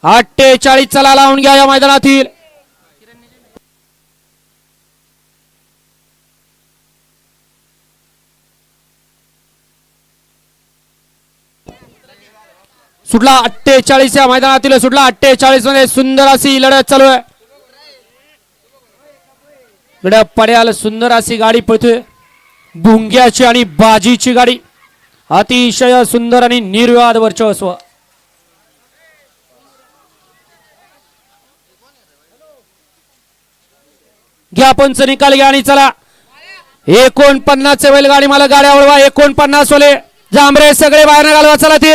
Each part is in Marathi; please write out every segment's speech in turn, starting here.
48 चला लावून घ्या या मैदानातील सुटला 48 या मैदानातील सुटला 48 मध्ये सुंदर अशी लढत चालू आहे. गड्या पड्याल सुंदर अशी गाडी पळतोय भुंग्याची आणि बाजीची गाडी अतिशय सुंदर आणि निर्विवाद वर्चस्व. घ्या पंच निकाल घ्या आणि चला 49 बैलगाडी मला गाड्या वळवा 49 वाले जांभरे सगळे बाहेर घालवा चला ते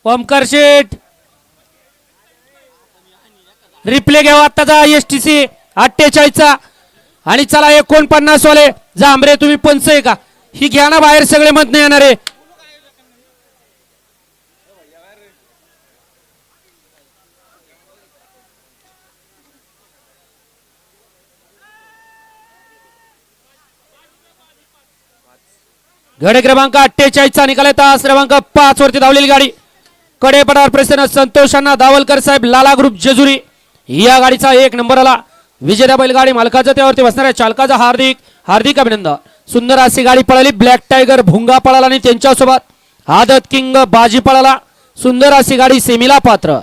ओमकार शेठ रिप्ले घ्यावा आत्ताचा एसटीसी 48 चा आणि चला 49 वाले जांभरे तुम्ही पंच आहे का ही घ्या ना बाहेर सगळे मत नाही येणार आहे. गडे क्रमांक 48 चा निकाल तास क्रमांक 5 वरती धावलेली गाडी कडेपटावर प्रसन्न संतोष अण्णा दावलकर साहेब लाला ग्रुप जेजुरी या गाडीचा 1 नंबर आला. विजेता बैलगाडी मालकाचं त्यावरती बसणाऱ्या चालकाचा हार्दिक हार्दिक अभिनंदन. सुंदर अशी गाडी पळाली ब्लॅक टायगर भुंगा पळाला आणि त्यांच्यासोबत आदत किंग बाजी पळाला. सुंदर अशी गाडी सेमीला पात्र.